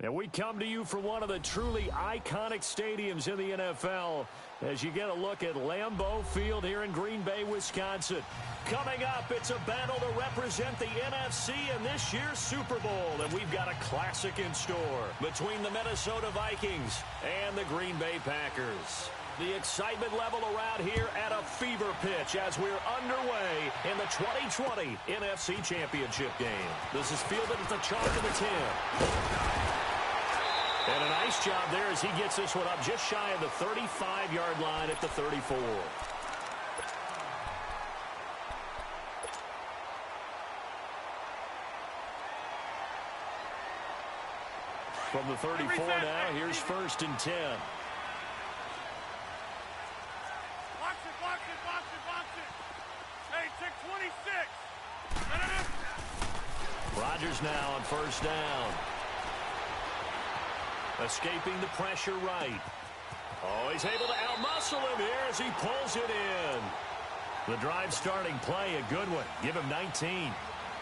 And we come to you from one of the truly iconic stadiums in the NFL as you get a look at Lambeau Field here in Green Bay, Wisconsin. Coming up, it's a battle to represent the NFC in this year's Super Bowl. And we've got a classic in store between the Minnesota Vikings and the Green Bay Packers. The excitement level around here at a fever pitch as we're underway in the 2020 NFC Championship game. This is fielded at the chalk of the 10. And a nice job there as he gets this one up just shy of the 35-yard line at the 34. From the 34 now, here's 1st and 10. Rodgers now on 1st down. Escaping the pressure right. Oh, he's able to outmuscle him here as he pulls it in. The drive starting play, a good one. Give him 19.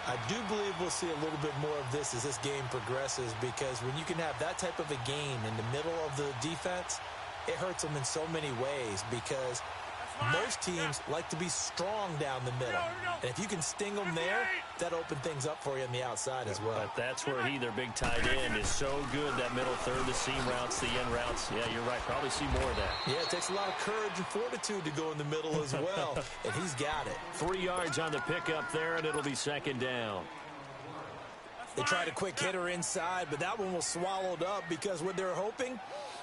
I do believe we'll see a little bit more of this as this game progresses, because when you can have that type of a game in the middle of the defense, it hurts them in so many ways, because most teams like to be strong down the middle. And if you can sting them there, that opens things up for you on the outside as well. But that's where their big tight end, is so good. That middle third, the seam routes, the end routes. Yeah, you're right. Probably see more of that. Yeah, it takes a lot of courage and fortitude to go in the middle as well. And he's got it. 3 yards on the pickup there, and it'll be 2nd down. They tried a quick hitter inside, but that one was swallowed up, because what they're hoping,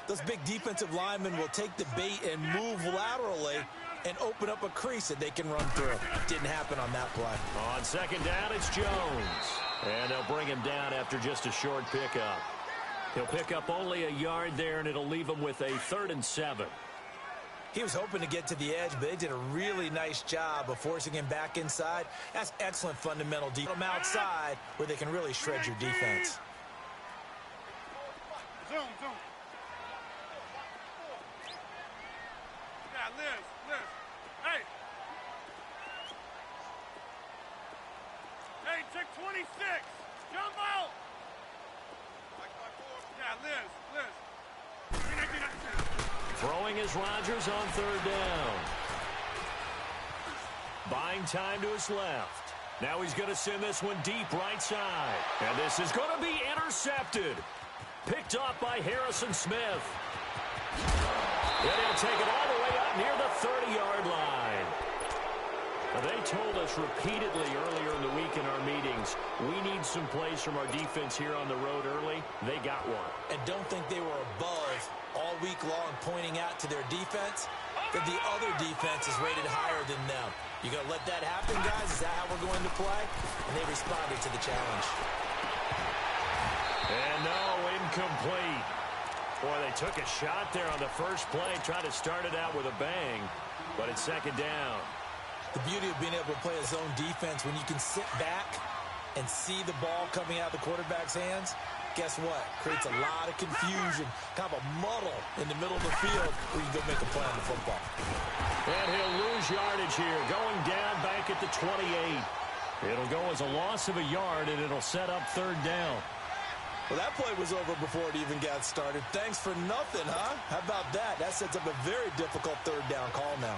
those big defensive linemen will take the bait and move laterally and open up a crease that they can run through. Didn't happen on that play. On 2nd down, it's Jones. And they'll bring him down after just a short pickup. He'll pick up only a yard there, and it'll leave him with a 3rd and 7. He was hoping to get to the edge, but they did a really nice job of forcing him back inside. That's excellent fundamental defense. Put him outside where they can really shred your defense. Zoom. Yeah, Liz. Hey, check 26. Jump out. Yeah, Liz. Throwing is Rodgers on 3rd down. Buying time to his left. Now he's going to send this one deep right side. And this is going to be intercepted. Picked off by Harrison Smith. And he'll take it all the way up near the 30-yard line. They told us repeatedly earlier in the week in our meetings, we need some plays from our defense here on the road early. They got one. And don't think they were above all week long, pointing out to their defense that the other defense is rated higher than them. You going to let that happen, guys? Is that how we're going to play? And they responded to the challenge. And no, incomplete. Boy, they took a shot there on the first play, tried to start it out with a bang, but it's 2nd down. The beauty of being able to play a zone defense, when you can sit back and see the ball coming out of the quarterback's hands, guess what? Creates a lot of confusion, kind of a muddle in the middle of the field where you can go make a play on the football. And he'll lose yardage here, going down back at the 28. It'll go as a loss of a yard, and it'll set up 3rd down. Well, that play was over before it even got started. Thanks for nothing, huh? How about that? That sets up a very difficult 3rd down call now.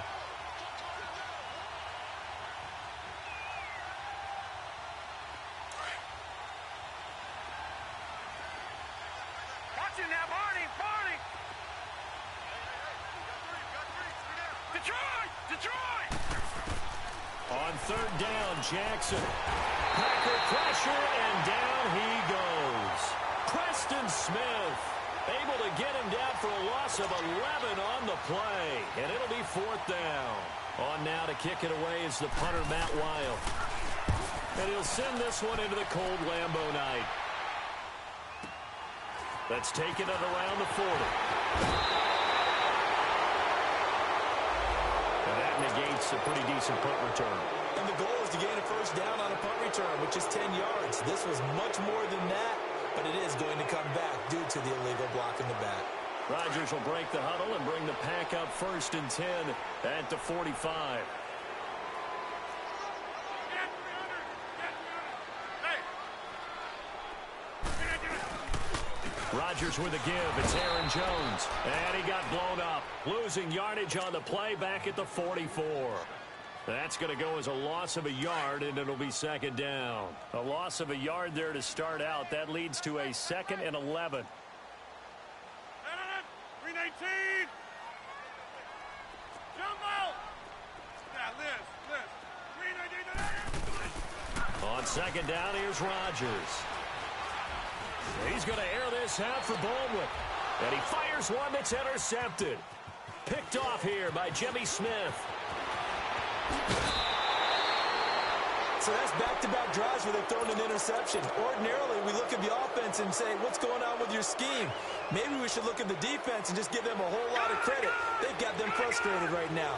On 3rd down, Jackson. Packer pressure, and down he goes. Preston Smith able to get him down for a loss of 11 on the play. And it'll be 4th down. On now to kick it away is the punter, Matt Wild. And he'll send this one into the cold Lambeau night. Let's take it at around the 40. Negates a pretty decent punt return. And the goal is to gain a 1st down on a punt return, which is 10 yards. This was much more than that, but it is going to come back due to the illegal block in the back. Rodgers will break the huddle and bring the pack up 1st and 10 at the 45. Rodgers with a give. It's Aaron Jones. And he got blown up. Losing yardage on the play back at the 44. That's going to go as a loss of a yard, and it'll be second down. A loss of a yard there to start out. That leads to a 2nd and 11. 319. Jump out. Yeah, Liz. 319. On second down, here's Rodgers. He's going to air this out for Baldwin. And he fires one that's intercepted. Picked off here by Jimmy Smith. So that's back-to-back drives where they've thrown an interception. Ordinarily, we look at the offense and say, what's going on with your scheme? Maybe we should look at the defense and just give them a whole lot of credit. They've got them frustrated right now.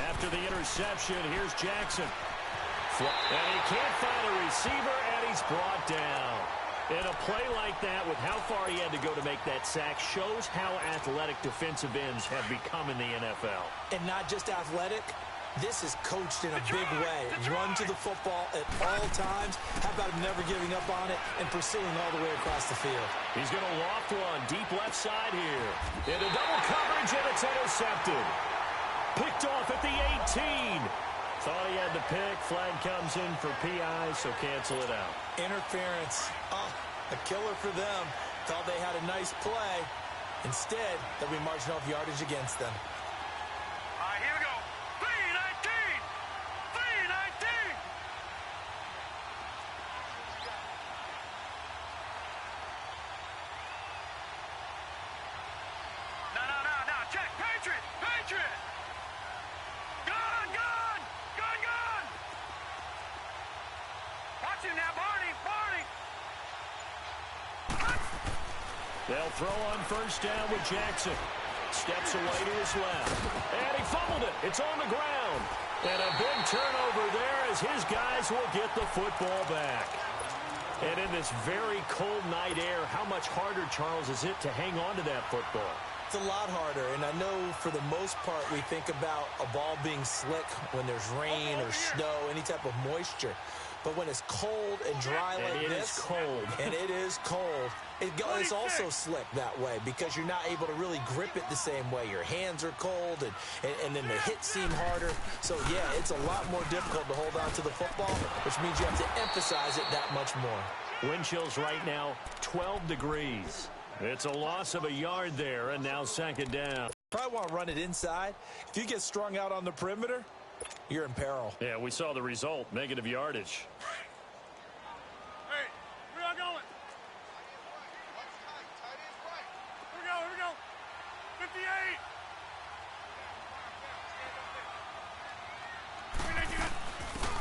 After the interception, here's Jackson. And he can't find a receiver, and he's brought down. In a play like that, with how far he had to go to make that sack, shows how athletic defensive ends have become in the NFL. And not just athletic, this is coached in a big way. Run to the football at all times. How about him never giving up on it and pursuing all the way across the field? He's going to loft one deep left side here. Into double coverage, and it's intercepted. Picked off at the 18. Thought he had the pick. Flag comes in for PI, so cancel it out. Interference. Oh, a killer for them. Thought they had a nice play. Instead, they'll be marching off yardage against them. All right, here we go. 319. 319. No. Check. Patriot. Gun. Watch him now, Barney. They'll throw on first down with Jackson. Steps away to his left. And he fumbled it. It's on the ground. And a big turnover there as his guys will get the football back. And in this very cold night air, how much harder, Charles, is it to hang on to that football? It's a lot harder, and I know for the most part we think about a ball being slick when there's rain or snow, any type of moisture. But when it's cold and dry like this, and it is cold, it's also slick that way because you're not able to really grip it the same way. Your hands are cold, and then the hits seem harder. So, yeah, it's a lot more difficult to hold on to the football, which means you have to emphasize it that much more. Wind chills right now, 12 degrees. It's a loss of a yard there, and now second down. Probably want to run it inside. If you get strung out on the perimeter, you're in peril. Yeah, we saw the result, negative yardage. Hey, where y'all going? Here we go. 58.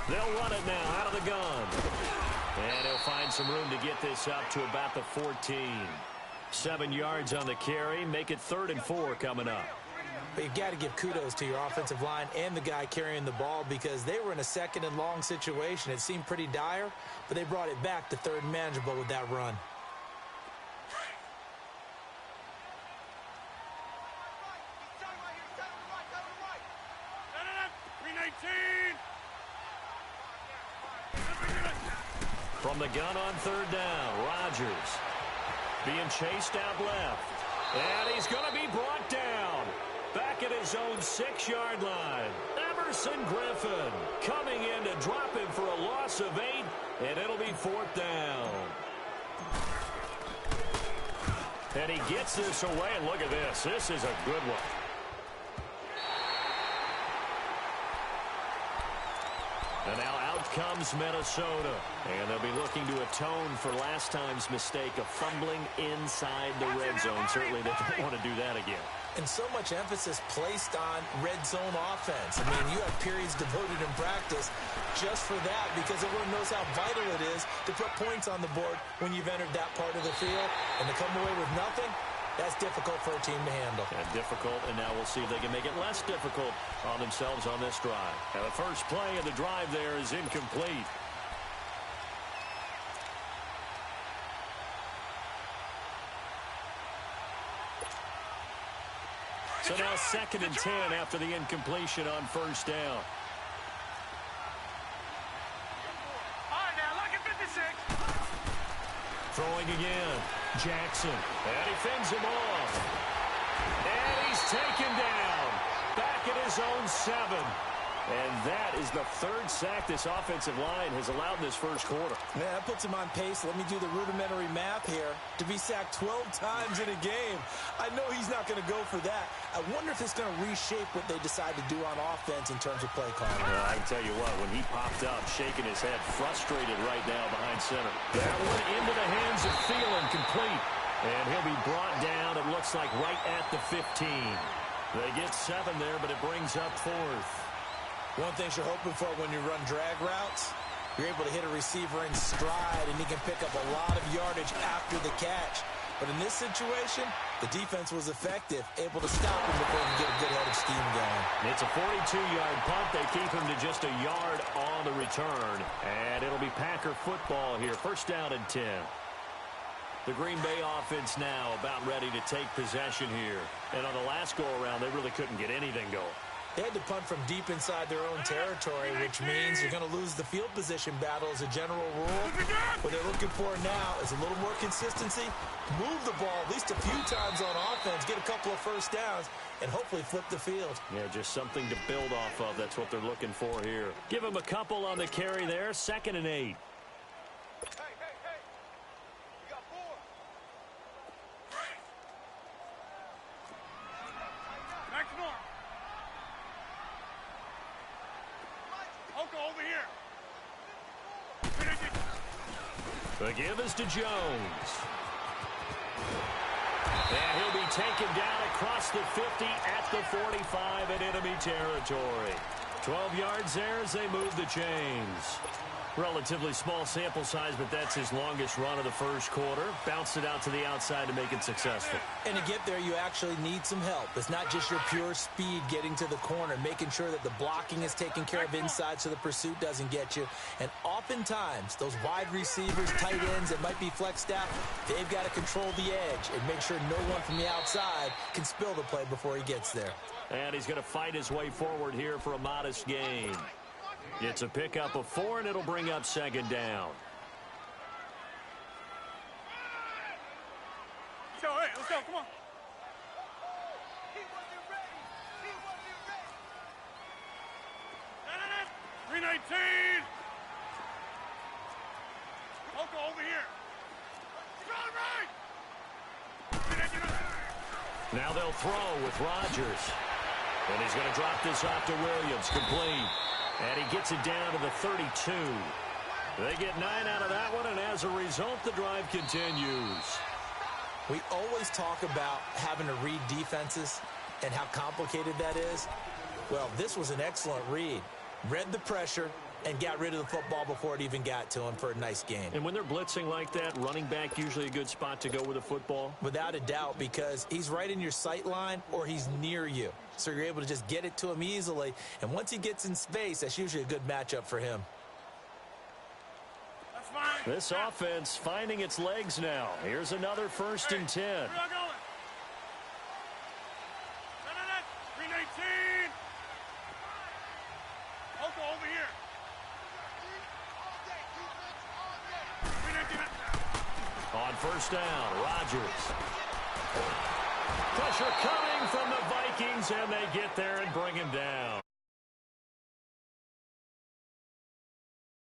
They'll run it now out of the gun. And he'll find some room to get this up to about the 14. 7 yards on the carry. Make it 3rd and 4 coming up. But you've got to give kudos to your offensive line and the guy carrying the ball because they were in a 2nd and long situation. It seemed pretty dire, but they brought it back to 3rd and manageable with that run. From the gun on 3rd down, Rodgers being chased out left. And he's going to be brought down. Back at his own 6-yard line. Emerson Griffin coming in to drop him for a loss of 8, and it'll be 4th down. And he gets this away, and look at this. This is a good one. And now out comes Minnesota. And they'll be looking to atone for last time's mistake of fumbling inside the red zone. Certainly they don't want to do that again. And so much emphasis placed on red zone offense. I mean, you have periods devoted in practice just for that because everyone knows how vital it is to put points on the board when you've entered that part of the field. And to come away with nothing, that's difficult for a team to handle. And difficult, and now we'll see if they can make it less difficult on themselves on this drive. And the first play of the drive there is incomplete. So now 2nd and 10 after the incompletion on first down. All right, rolling again. Jackson. And he fends him off. And he's taken down. Back at his own 7. And that is the 3rd sack this offensive line has allowed in this first quarter. Man, that puts him on pace. Let me do the rudimentary math here. To be sacked 12 times in a game, I know he's not going to go for that. I wonder if it's going to reshape what they decide to do on offense in terms of play calling. Well, I can tell you what, when he popped up, shaking his head, frustrated right now behind center. That one into the hands of Thielen, complete. And he'll be brought down, it looks like, right at the 15. They get 7 there, but it brings up 4th. One thing you're hoping for when you run drag routes, you're able to hit a receiver in stride, and he can pick up a lot of yardage after the catch. But in this situation, the defense was effective, able to stop him before he can get a good head of steam going. It's a 42-yard punt. They keep him to just a yard on the return. And it'll be Packer football here. First down and 10. The Green Bay offense now about ready to take possession here. And on the last go-around, they really couldn't get anything going. They had to punt from deep inside their own territory, which means you're going to lose the field position battle as a general rule. What they're looking for now is a little more consistency, move the ball at least a few times on offense, get a couple of first downs, and hopefully flip the field. Yeah, just something to build off of. That's what they're looking for here. Give them a couple on the carry there. 2nd and 8. The give is to Jones. And he'll be taken down across the 50 at the 45 in enemy territory. 12 yards there as they move the chains. Relatively small sample size, but that's his longest run of the first quarter. Bounced it out to the outside to make it successful. And to get there, you actually need some help. It's not just your pure speed getting to the corner, making sure that the blocking is taken care of inside so the pursuit doesn't get you. And oftentimes, those wide receivers, tight ends that might be flexed out, they've got to control the edge and make sure no one from the outside can spill the play before he gets there. And he's going to fight his way forward here for a modest gain. It's a pickup of 4, and it'll bring up 2nd down. Let's go, hey, let's go, come on. 319. Loco over here. Now they'll throw with Rodgers. And he's going to drop this off to Williams, complete. And he gets it down to the 32. They get 9 out of that one, and as a result, the drive continues. We always talk about having to read defenses and how complicated that is. Well, this was an excellent read. Read the pressure and got rid of the football before it even got to him for a nice gain. And when they're blitzing like that, running back usually a good spot to go with the football? Without a doubt, because he's right in your sight line or he's near you. So you're able to just get it to him easily. And once he gets in space, that's usually a good matchup for him. That's fine. This offense finding its legs now. Here's another 1st and 10. Where y'all going? 319. Loco over here. 319. On 1st down, Rodgers. Pressure coming from the Vikings, and they get there and bring him down.